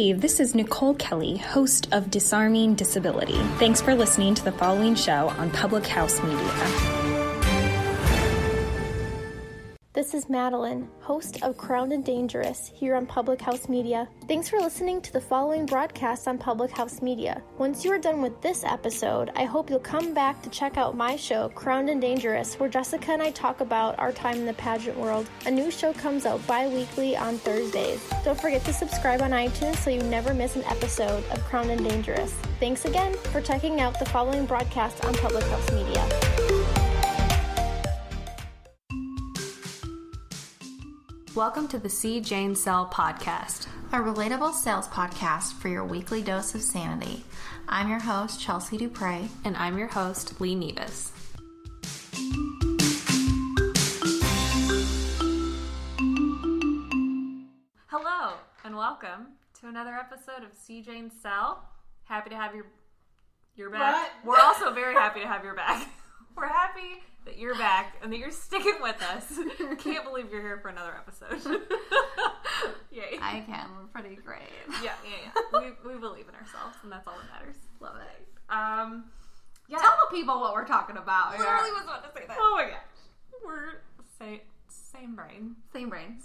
Hey, this is Nicole Kelly, host of Disarming Disability. Thanks for listening to the following show on Public House Media. This is Madeline, host of Crowned and Dangerous here on Public House Media. Thanks for listening to the following broadcast on Public House Media. Once you are done with this episode, I hope you'll come back to check out my show, Crowned and Dangerous, where Jessica and I talk about our time in the pageant world. A new show comes out bi-weekly on Thursdays. Don't forget to subscribe on iTunes so you never miss an episode of Crowned and Dangerous. Thanks again for checking out the following broadcast on Public House Media. Welcome to the C. Jane Sell podcast, a relatable sales podcast for your weekly dose of sanity. I'm your host, Chelsea Dupre. and I'm your host, Lee Nevis. Hello, and welcome to another episode of C. Jane Sell. Happy to have your back. What? We're also very happy to have your back. We're happy that you're back and that you're sticking with us. Can't believe you're here for another episode. Yay. I can. We're pretty great. Yeah. We believe in ourselves, and that's all that matters. Love it. Yeah. Tell the people what we're talking about. Literally was about to say that. Oh my gosh. We're same brain. Same brain.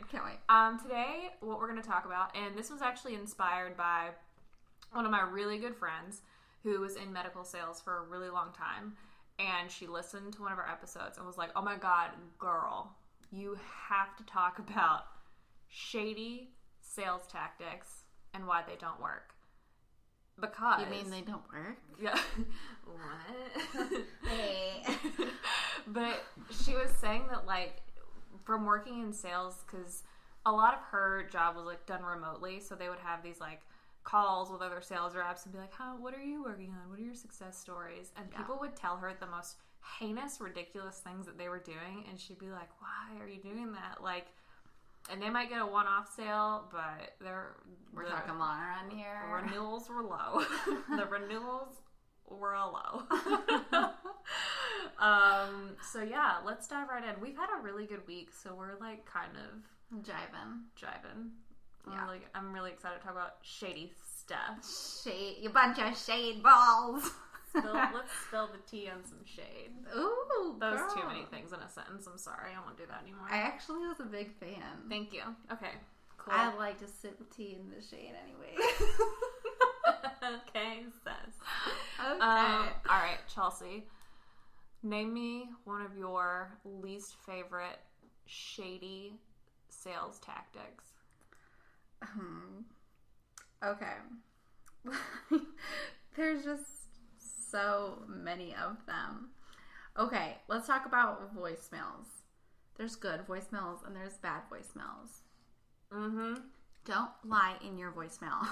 Can't wait. Today, what we're going to talk about, and this was actually inspired by one of my really good friends who was in medical sales for a really long time. And she listened to one of our episodes and was like, oh my God, girl, you have to talk about shady sales tactics and why they don't work. Because... You mean they don't work? Yeah. What? Hey. But she was saying that, like, from working in sales, because a lot of her job was, like, done remotely, so they would have these, like, calls with other sales reps and be like, what are you working on? What are your success stories? And people would tell her the most heinous, ridiculous things that they were doing, and she'd be like, why are you doing that? Like, and they might get a one-off sale, but we're talking long around here. Renewals were low. The renewals were low. So yeah, let's dive right in. We've had a really good week, so we're like kind of jiving. Yeah. I'm really excited to talk about shady stuff. You bunch of shade balls. Let's spill the tea on some shade. Ooh, Those girl. too many things in a sentence. I'm sorry. I won't do that anymore. I actually was a big fan. Thank you. Okay, cool. I like to sip tea in the shade anyway. Okay, sis. Okay. All right, Chelsea. Name me one of your least favorite shady sales tactics. Okay. There's just so many of them. Okay, let's talk about voicemails. There's good voicemails and there's bad voicemails. Mm-hmm. Don't lie in your voicemail.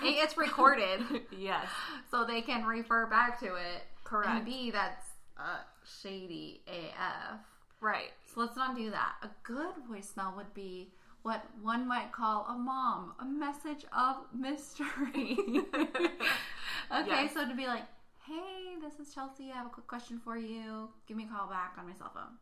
It's recorded. Yes. So they can refer back to it. Correct. And B, that's shady AF. Right. So let's not do that. A good voicemail would be what one might call a mom, a message of mystery. Okay, yes. So to be like, hey, this is Chelsea. I have a quick question for you. Give me a call back on my cell phone.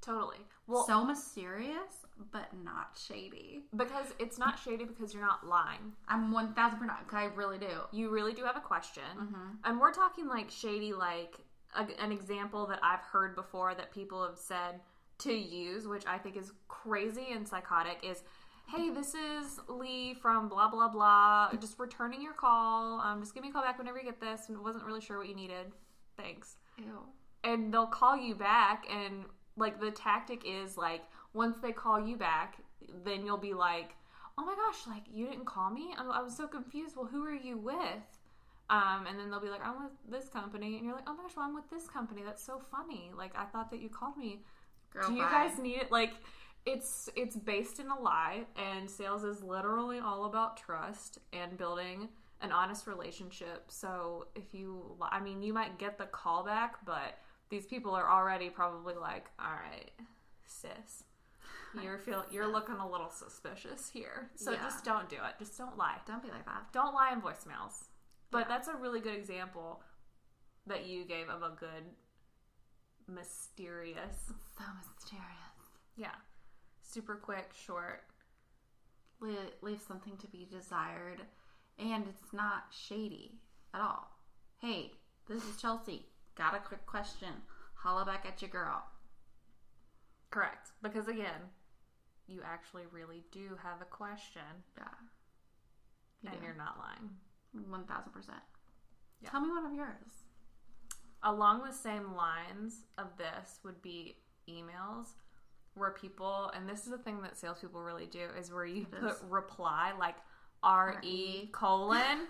Totally. Well, so mysterious, but not shady. Because it's not shady because you're not lying. I'm 1,000%. I really do. You really do have a question. Mm-hmm. And we're talking like shady, like an example that I've heard before that people have said to use, which I think is crazy and psychotic, is, hey, this is Lee from blah, blah, blah. Just returning your call. Just give me a call back whenever you get this. And wasn't really sure what you needed. Thanks. Ew. And they'll call you back, and like the tactic is like, once they call you back, then you'll be like, oh my gosh, like you didn't call me? I was so confused. Well, who are you with? And then they'll be like, I'm with this company. And you're like, oh my gosh, well, I'm with this company. That's so funny. Like, I thought that you called me. Girl, do you guys need it? Like, it's based in a lie, and sales is literally all about trust and building an honest relationship. So if you might get the call back, but these people are already probably like, all right, sis, you're looking a little suspicious here. So just don't do it. Just don't lie. Don't be like that. Don't lie in voicemails. But that's a really good example that you gave of a good mysterious. So mysterious. Yeah. Super quick, short. leaves something to be desired, and it's not shady at all. Hey, this is Chelsea. Got a quick question. Holla back at your girl. Correct. Because again, you actually really do have a question. Yeah. And you're not lying. 1,000%. Yeah. Tell me one of yours. Along the same lines of this would be emails where people, and this is the thing that salespeople really do, is where you put reply, like RE colon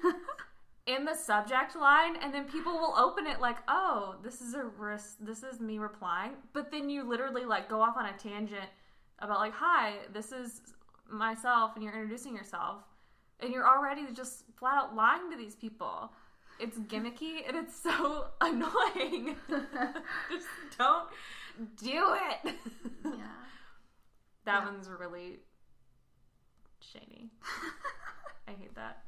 in the subject line, and then people will open it like, oh, this is me replying, but then you literally like go off on a tangent about like, hi, this is myself, and you're introducing yourself, and you're already just flat out lying to these people. It's gimmicky and it's so annoying. Just don't do it. Yeah. That one's really shady. I hate that.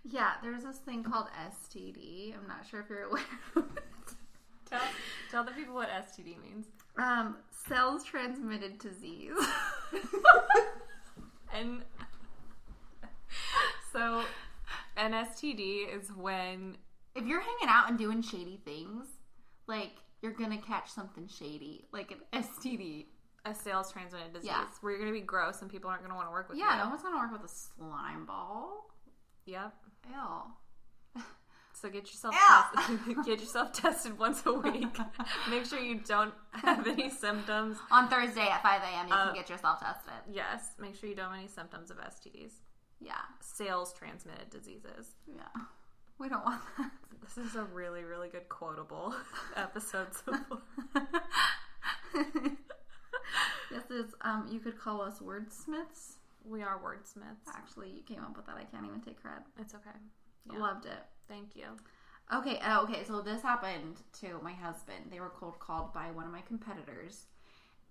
Yeah, there's this thing called STD. I'm not sure if you're aware of it. Tell the people what STD means. Cells transmitted disease. And so an STD is when, if you're hanging out and doing shady things, like, you're gonna catch something shady, like an STD. a sales transmitted disease, Yeah. where you're going to be gross and people aren't going to want to work with you. Yeah, no one's gonna work with a slime ball. Yep. Ew. So get yourself Ew. get yourself tested once a week. Make sure you don't have any symptoms. On Thursday at 5 a.m. you can get yourself tested. Yes. Make sure you don't have any symptoms of STDs. Yeah. Sales transmitted diseases. Yeah. We don't want that. This is a really, really good quotable episode so far. This is, you could call us wordsmiths. We are wordsmiths. Actually, you came up with that. I can't even take credit. It's okay. Yeah. Loved it. Thank you. Okay, so this happened to my husband. They were cold called by one of my competitors.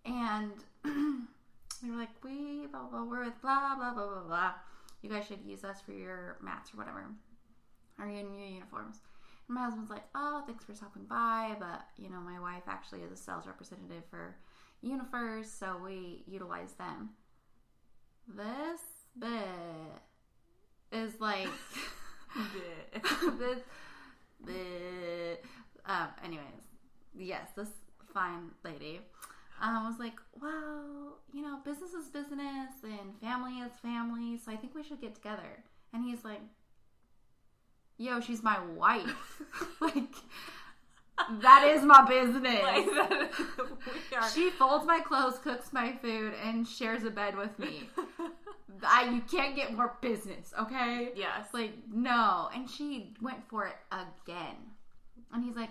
And they were like, we're with blah, blah, blah, blah, blah. You guys should use us for your mats or whatever. Or in your uniforms. And my husband's like, oh, thanks for stopping by. But, my wife actually is a sales representative for Unifers, so we utilize them. This bit is like... anyways, yes, this fine lady was like, well, business is business and family is family, so I think we should get together. And he's like, yo, she's my wife. Like, that is my business. Like, she folds my clothes, cooks my food, and shares a bed with me. You can't get more business, okay? Yes. Like, no. And she went for it again. And he's like,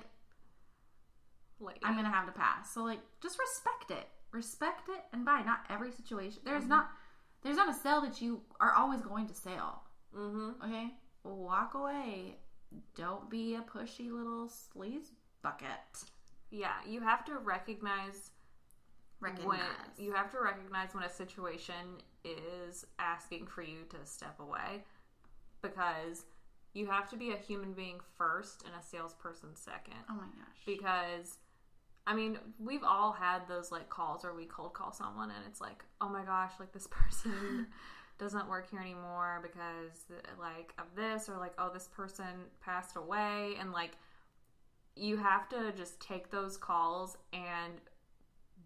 I'm going to have to pass. So, just respect it. Respect it and buy. Not every situation. There's not a sale that you are always going to sell. Mm-hmm. Okay? Walk away. Don't be a pushy little sleaze bucket. Yeah, you have to recognize when a situation is asking for you to step away, because you have to be a human being first and a salesperson second. Oh my gosh. Because we've all had those calls where we cold call someone and it's like, oh my gosh, this person doesn't work here anymore because of this, or oh, this person passed away, and you have to just take those calls and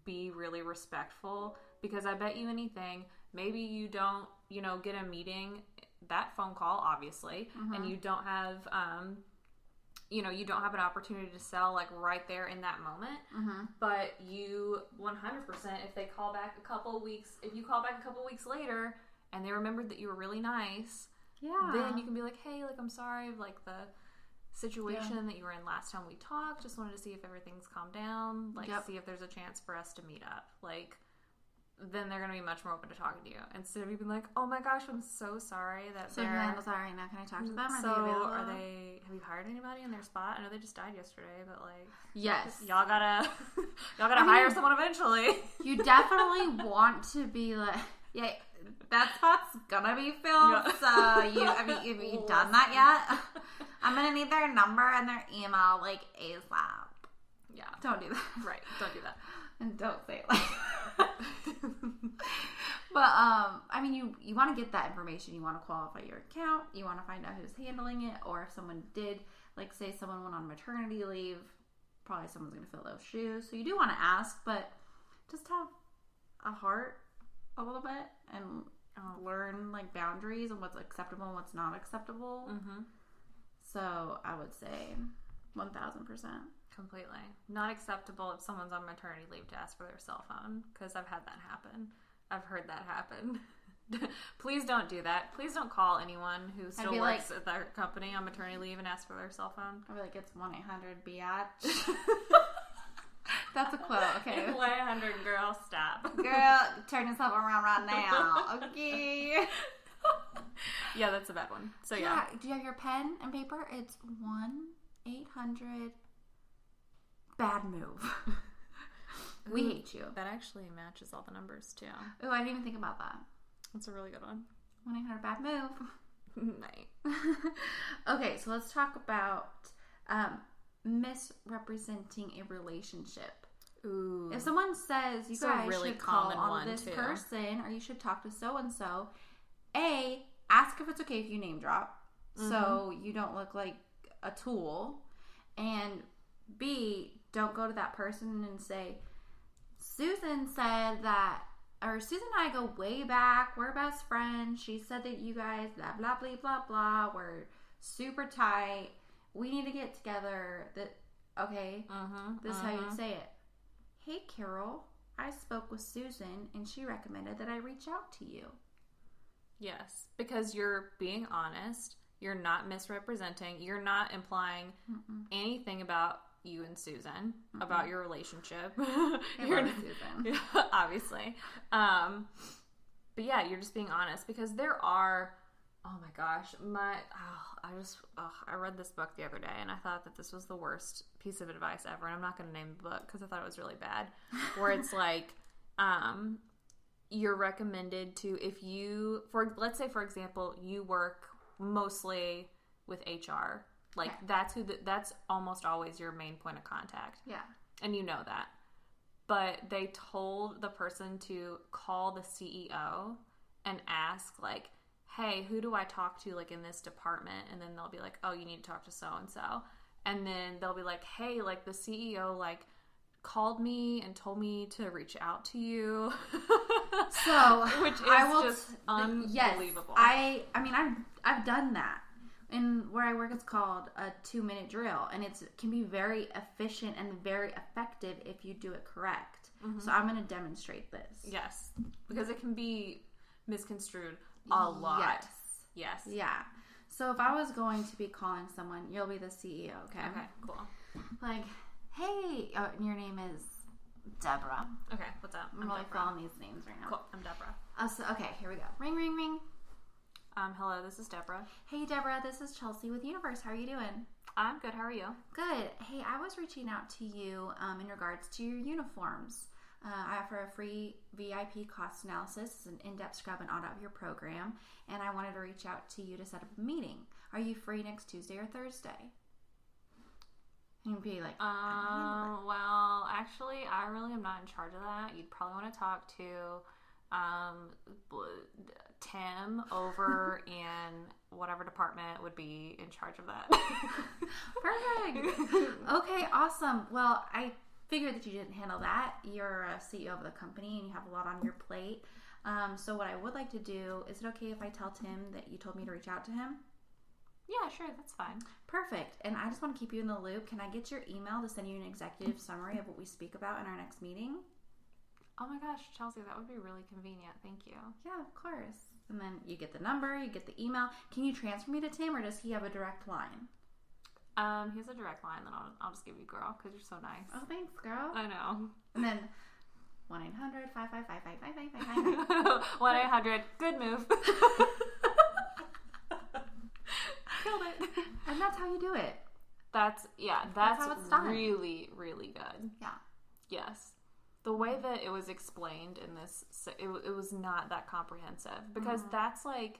be really respectful, because I bet you anything, maybe you don't, get a meeting, that phone call, obviously, and you don't have, you don't have an opportunity to sell right there in that moment, but you 100%, if they call back a couple weeks later and they remembered that you were really nice, then you can be like, hey, I'm sorry of the situation that you were in last time we talked. Just wanted to see if everything's calmed down. See if there's a chance for us to meet up. Then they're going to be much more open to talking to you. Instead of you being like, oh my gosh, I'm so sorry that I'm sorry, now can I talk to them? Have you hired anybody in their spot? I know they just died yesterday, but yes. Y'all gotta hire someone eventually. You definitely want to be yeah, that spot's gonna be filled. Yeah. So have you done that yet? I'm gonna need their number and their email ASAP. Yeah. Don't do that. Right. Don't do that. And don't say it like But, I mean, you want to get that information. You want to qualify your account. You want to find out who's handling it. Or if someone did, like, say someone went on maternity leave, probably someone's going to fill those shoes. So you do want to ask, but just have a heart a little bit and learn, like, boundaries and what's acceptable and what's not acceptable. Mm-hmm. So I would say 1,000%. Completely. Not acceptable if someone's on maternity leave to ask for their cell phone, because I've had that happen. I've heard that happen. Please don't do that. Please don't call anyone who still works at their company on maternity leave and ask for their cell phone. I'd be like, it's 1-800-BIATCH. That's a quote, okay. 1-800 girl, stop. Girl, turn yourself around right now, okay? Yeah, that's a bad one. So yeah. Do you have your pen and paper? It's 1-800 bad move. We hate you. That actually matches all the numbers too. Oh, I didn't even think about that. That's a really good one. 1-800 bad move. Night. Okay, so let's talk about misrepresenting a relationship. Ooh. If someone says you guys really should call on this person or you should talk to so and so, A, ask if it's okay if you name drop, so you don't look like a tool, and B, don't go to that person and say, Susan said that, or Susan and I go way back, we're best friends, she said that you guys blah blah blah blah blah, we're super tight, we need to get together, that okay, this is how you'd say it. Hey Carol, I spoke with Susan and she recommended that I reach out to you. Yes, because you're being honest, you're not misrepresenting, you're not implying anything about you and Susan, about your relationship. You're not Susan. Obviously. But yeah, you're just being honest, because there are, oh my gosh, I read this book the other day and I thought that this was the worst piece of advice ever, and I'm not going to name the book because I thought it was really bad, where it's like, you're recommended to, if you, let's say for example, you work mostly with HR, like that's almost always your main point of contact. Yeah. And you know that. But they told the person to call the CEO and ask, like, hey, who do I talk to, like, in this department? And then they'll be like, oh, you need to talk to so-and-so. And then they'll be like, hey, like, the CEO, like, called me and told me to reach out to you. So, which is just unbelievable. Yes, I mean, I've done that. And where I work, it's called a 2-minute drill, and it can be very efficient and very effective if you do it correct. So I'm going to demonstrate this. Yes, because it can be misconstrued a lot. Yes. Yeah. So if I was going to be calling someone, you'll be the CEO, okay? Okay, cool. Like, hey, and your name is Deborah. Okay, what's up? I'm really calling these names right now. Cool, I'm Deborah. Okay, here we go. Ring, ring, ring. Hello, this is Deborah. Hey, Deborah, this is Chelsea with Universe. How are you doing? I'm good. How are you? Good. Hey, I was reaching out to you in regards to your uniforms. I offer a free VIP cost analysis. It's an in-depth scrub and audit of your program, and I wanted to reach out to you to set up a meeting. Are you free next Tuesday or Thursday? And you'd be like, well, actually, I really am not in charge of that. You'd probably want to talk to Tim over in whatever department would be in charge of that. Perfect. Okay, awesome. Well, I figured that you didn't handle that. You're a CEO of the company and you have a lot on your plate. So what I would like to do, is it okay if I tell Tim that you told me to reach out to him? Yeah, sure, that's fine. Perfect. And I just want to keep you in the loop. Can I get your email to send you an executive summary of what we speak about in our next meeting? Oh my gosh, Chelsea, that would be really convenient. Thank you. Yeah, of course. And then you get the number, you get the email. Can you transfer me to Tim, or does he have a direct line? He has a direct line, then I'll just give you girl, because you're so nice. Oh, thanks, girl. I know. And then 1-800-555-5555. 1-800, good move. Killed it. And that's how you do it. That's how it's done. Really, really good. Yeah. Yes. The way that it was explained in this, it was not that comprehensive, because that's like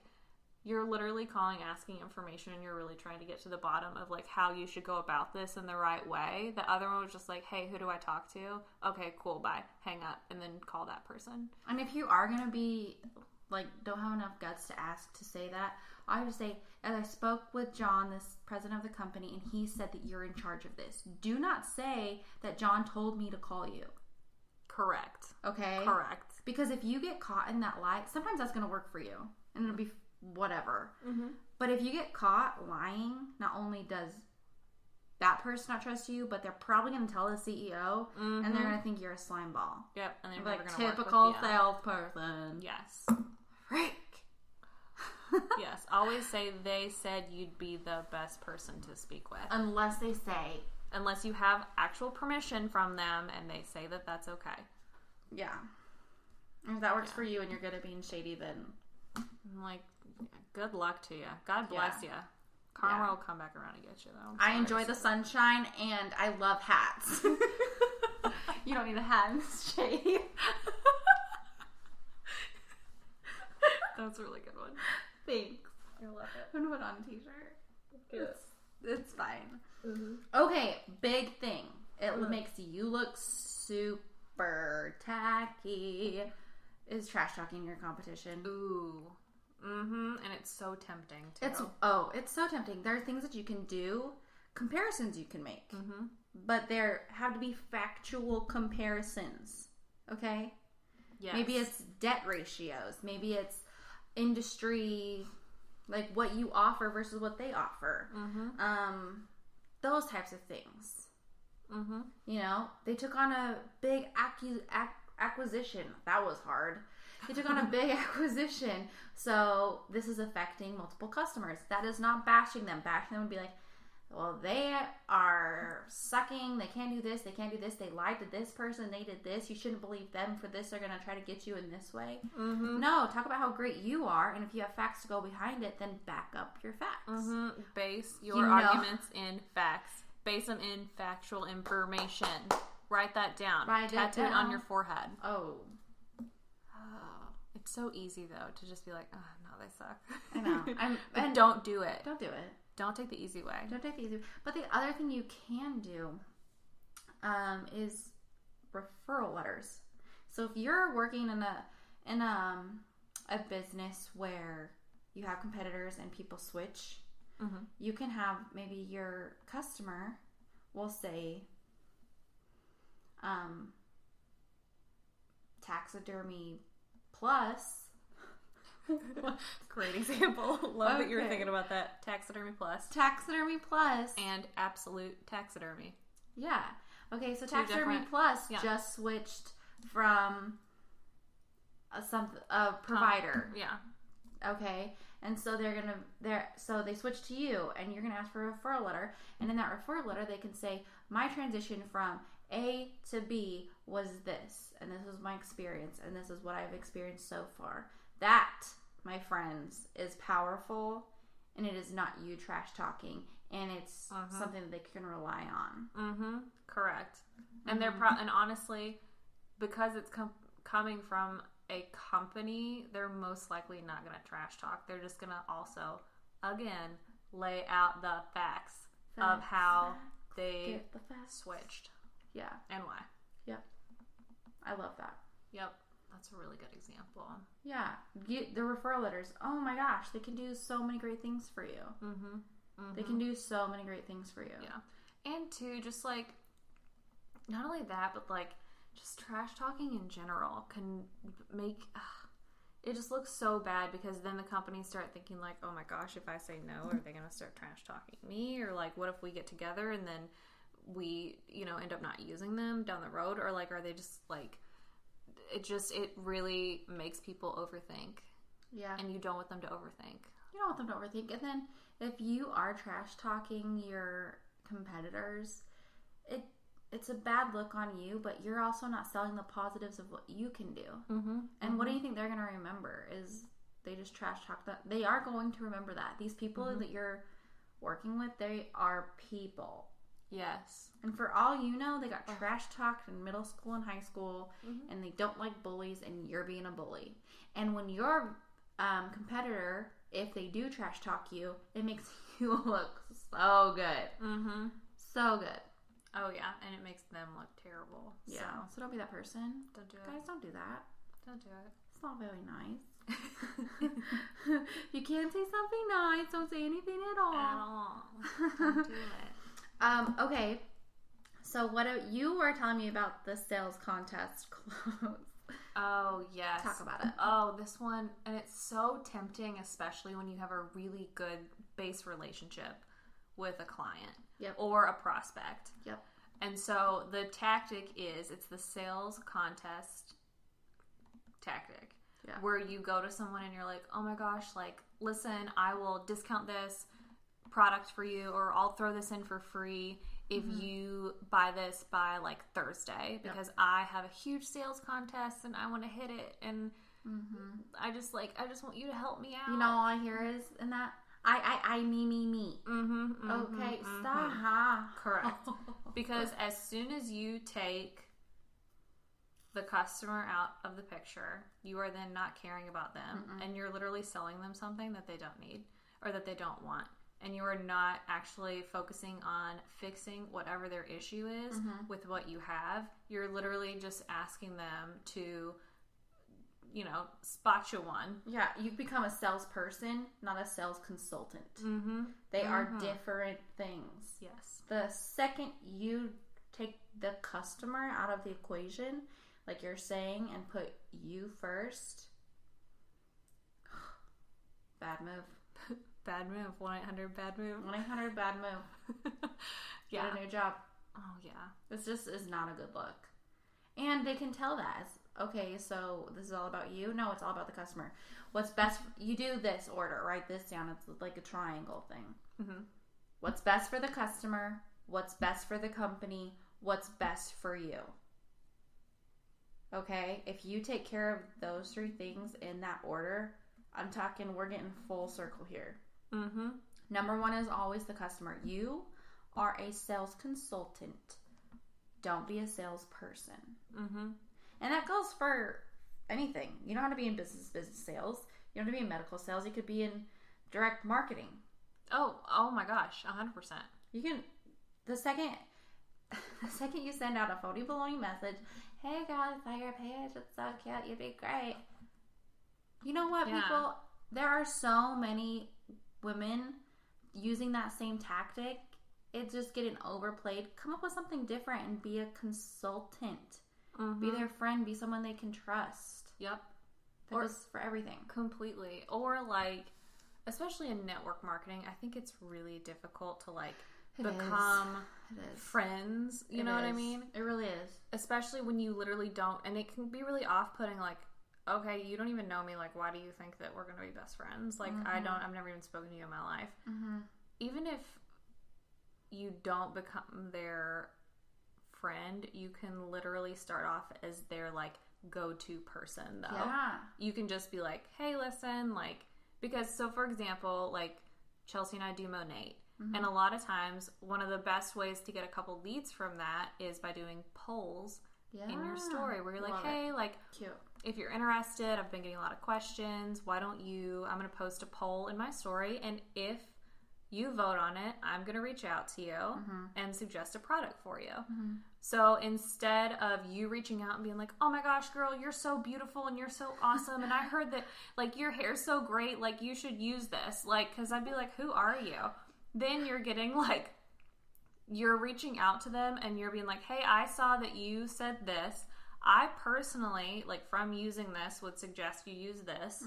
you're literally calling, asking information, and you're really trying to get to the bottom of like how you should go about this in the right way. The other one was just like, hey, who do I talk to? Okay, cool, bye. Hang up, and then call that person. And if you are going to be, like, don't have enough guts to ask to say that, I would say, as I spoke with John, this president of the company, and he said that you're in charge of this. Do not say that John told me to call you. Correct. Okay? Correct. Because if you get caught in that lie, sometimes that's going to work for you. And it'll be whatever. Mm-hmm. But if you get caught lying, not only does that person not trust you, but they're probably going to tell the CEO, and they're going to think you're a slime ball. Yep. And they're like never going to typical work with you. salesperson. Yes. Freak. Yes. Always say they said you'd be the best person to speak with. Unless they say. Unless you have actual permission from them and they say that that's okay. Yeah. And if that works for you and you're good at being shady, then... I'm like, good luck to you. God bless you. Karma will come back around and get you, though. I enjoy the sunshine, and I love hats. You don't need a hat in this shady. That's a really good one. Thanks. I love it. I'm going to put on a t-shirt. It's fine. Mm-hmm. Okay, big thing. It makes you look super tacky. Is trash talking your competition? Ooh. Mm-hmm. And it's so tempting, too. It's so tempting. There are things that you can do, comparisons you can make. Mm-hmm. But there have to be factual comparisons. Okay? Yes. Maybe it's debt ratios. Maybe it's industry, like what you offer versus what they offer. Mm-hmm. Those types of things. Mm-hmm. You know, they took on a big acquisition. That was hard. They took on a big acquisition. So this is affecting multiple customers. That is not bashing them. Bashing them would be like, well, they are sucking. They can't do this. They can't do this. They lied to this person. They did this. You shouldn't believe them for this. They're going to try to get you in this way. Mm-hmm. No, talk about how great you are. And if you have facts to go behind it, then back up your facts. Mm-hmm. Base your arguments in facts. Base them in factual information. Write that down. Tattoo it on your forehead. Oh. It's so easy, though, to just be like, oh, no, they suck. I know. But don't do it. Don't do it. Don't take the easy way. Don't take the easy way. But the other thing you can do is referral letters. So if you're working in a business where you have competitors and people switch, you can have maybe your customer will say, taxidermy plus. Great example. Love that you were thinking about that. Taxidermy plus. Taxidermy plus. And absolute taxidermy. Yeah. Okay, so Taxidermy Plus just switched from a provider. Yeah. Okay, and so so they switch to you, and you're gonna ask for a referral letter, and in that referral letter they can say, my transition from A to B was this, and this was my experience, and this is what I've experienced so far. That, my friends, is powerful, and it is not you trash talking, and it's something that they can rely on. Mm-hmm. Correct. And they're and honestly, because it's coming from a company, they're most likely not going to trash talk. They're just going to also, again, lay out the facts of how they switched. Yeah. And why. Yep. I love that. Yep. That's a really good example. Yeah. The referral letters. Oh my gosh. They can do so many great things for you. Mm-hmm. They can do so many great things for you. Yeah. And too, just like, not only that, but like, just trash talking in general can make it just looks so bad, because then the companies start thinking like, oh my gosh, if I say no, are they going to start trash talking me? Or like, what if we get together and then we, end up not using them down the road? Or like, are they just like, it really makes people overthink. Yeah. And you don't want them to overthink. You don't want them to overthink. And then if you are trash talking your competitors, it's a bad look on you, but you're also not selling the positives of what you can do. Mm-hmm. And what do you think they're going to remember? Is they just trash talk that? They are going to remember that. These people that you're working with, they are people. Yes. And for all you know, they got trash talked in middle school and high school, and they don't like bullies, and you're being a bully. And when your competitor if they do trash talk you, it makes you look so good. Mm-hmm. So good. Oh, yeah. And it makes them look terrible. Yeah. So don't be that person. Don't do it. Guys, don't do that. Don't do it. It's not very nice. You can't say something nice. Don't say anything at all. At all. Don't do it. Okay. So you were telling me about the sales contest clothes. Oh, yes. Talk about it. Oh, this one. And it's so tempting, especially when you have a really good base relationship with a client. Yep. Or a prospect. Yep. And so the tactic it's the sales contest tactic. Yeah. Where you go to someone and you're like, oh my gosh, like, listen, I will discount this product for you, or I'll throw this in for free if you buy this by like Thursday, because I have a huge sales contest and I want to hit it, and I just want you to help me out. You know, all I hear is in that me. Okay, stop. Correct. Because as soon as you take the customer out of the picture, you are then not caring about them, and you're literally selling them something that they don't need or that they don't want. And you are not actually focusing on fixing whatever their issue is with what you have. You're literally just asking them to, spot you one. Yeah, you've become a salesperson, not a sales consultant. They are different things. Yes. The second you take the customer out of the equation, like you're saying, and put you first, bad move. Bad move. 1-800-BAD move. 1-800-BAD move. Yeah. Get a new job. Oh, yeah. This just is not a good look. And they can tell that. Okay, so this is all about you? No, it's all about the customer. What's best? You do this order. Write this down. It's like a triangle thing. What's best for the customer? What's best for the company? What's best for you? Okay? If you take care of those three things in that order, I'm talking we're getting full circle here. Number one is always the customer. You are a sales consultant. Don't be a salesperson. And that goes for anything. You don't have to be in business sales. You don't have to be in medical sales. You could be in direct marketing. Oh my gosh, 100%. You can, the second you send out a phony baloney message, hey guys, I saw your page, it's so cute, you'd be great. You know what, people? There are so many women using that same tactic. It's just getting overplayed. Come up with something different and be a consultant. Be their friend. Be someone they can trust. Yep. That goes for everything. Completely. Or like, especially in network marketing, I think it's really difficult to like become friends. You know what I mean? It really is. Especially when you literally don't, and it can be really off-putting. Like, okay, you don't even know me. Like, why do you think that we're going to be best friends? Like, I've never even spoken to you in my life. Even if you don't become their friend, you can literally start off as their like go-to person though. Yeah. You can just be like, hey, listen, like, because so for example, like Chelsea and I do Monate. And a lot of times one of the best ways to get a couple leads from that is by doing polls in your story where you're like, hey, like, cute. If you're interested, I've been getting a lot of questions. Why don't I'm going to post a poll in my story, and if you vote on it, I'm going to reach out to you and suggest a product for you. So instead of you reaching out and being like, oh my gosh, girl, you're so beautiful and you're so awesome, and I heard that like your hair's so great, like you should use this, like, because I'd be like, who are you? Then you're getting like, you're reaching out to them and you're being like, hey, I saw that you said this. I personally, like, from using this, would suggest you use this.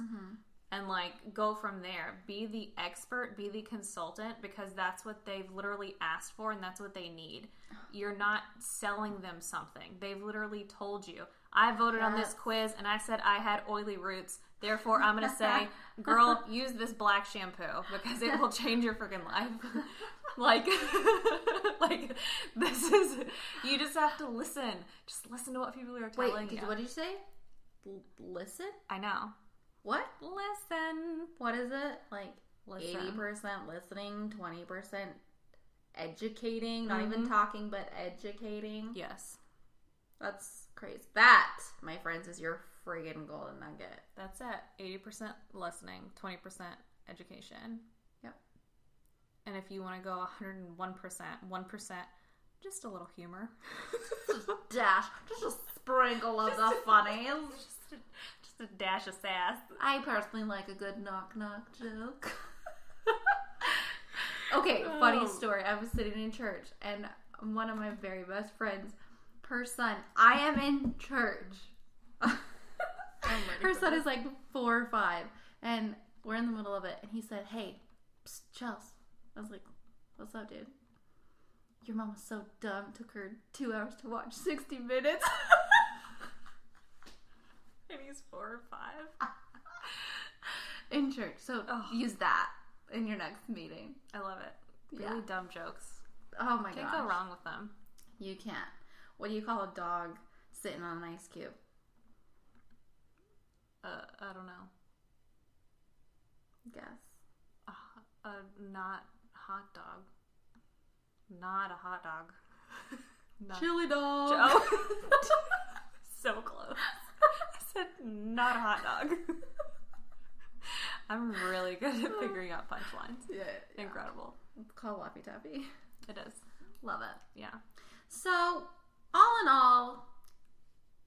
And like go from there. Be the expert, be the consultant, because that's what they've literally asked for and that's what they need. You're not selling them something. They've literally told you, I voted on this quiz and I said I had oily roots. Therefore, I'm going to say, girl, use this black shampoo because it will change your freaking life. like this is, you just have to listen. Just listen to what people are telling you. What did you say? Listen? I know. What? Listen. What is it? Like Listen. 80% listening, 20% educating, not even talking, but educating. Yes. That's crazy. That, my friends, is your friggin' golden nugget. That's it. 80% listening, 20% education. Yep. And if you want to go 1%, just a little humor. Just a dash. Just a sprinkle of the funny. Just a dash of sass. I personally like a good knock-knock joke. Okay, funny story. I was sitting in church, and one of my very best friends, her son, I am in church. Her son is like 4 or 5, and we're in the middle of it, and he said, hey, psst, Chels. I was like, what's up, dude? Your mom was so dumb. Took her 2 hours to watch 60 Minutes. And he's 4 or 5. In church. So use that in your next meeting. I love it. Really dumb jokes. Oh my gosh. Can't go wrong with them. You can't. What do you call a dog sitting on an ice cube? I don't know. Guess. Not hot dog. Not a hot dog. Chili dog. Oh. So close. I said not a hot dog. I'm really good at figuring out punchlines. Yeah. Incredible. It's called Laffy Taffy. It is. Love it. Yeah. So, all in all,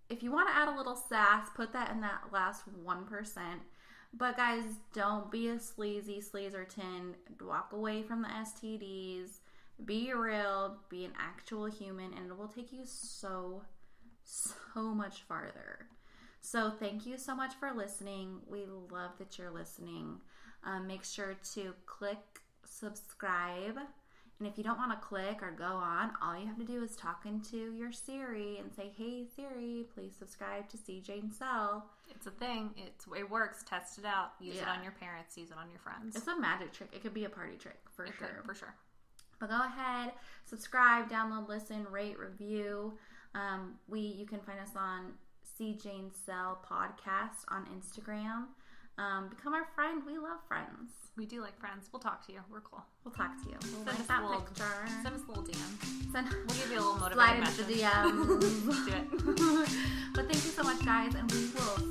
if you want to add a little sass, put that in that last 1%. But guys, don't be a sleazy sleazerton. Walk away from the STDs. Be real. Be an actual human. And it will take you so much farther. So thank you so much for listening. We love that you're listening. Make sure to click subscribe. And if you don't want to click or go on, all you have to do is talk into your Siri and say, hey Siri, please subscribe to CJ and Cell. It's a thing. It works. Test it out. Use it on your parents. Use it on your friends. It's a magic trick. It could be a party trick for sure. For sure. But go ahead, subscribe, download, listen, rate, review. You can find us on CJ and Cell podcast on Instagram. Become our friend. We love friends. We do like friends. We'll talk to you. We're cool. We'll talk to you. We'll Send like us that a little picture. Send us a little DM. We'll give you a little motivating slide message. into the DMs. Do it. But thank you so much, guys, and we will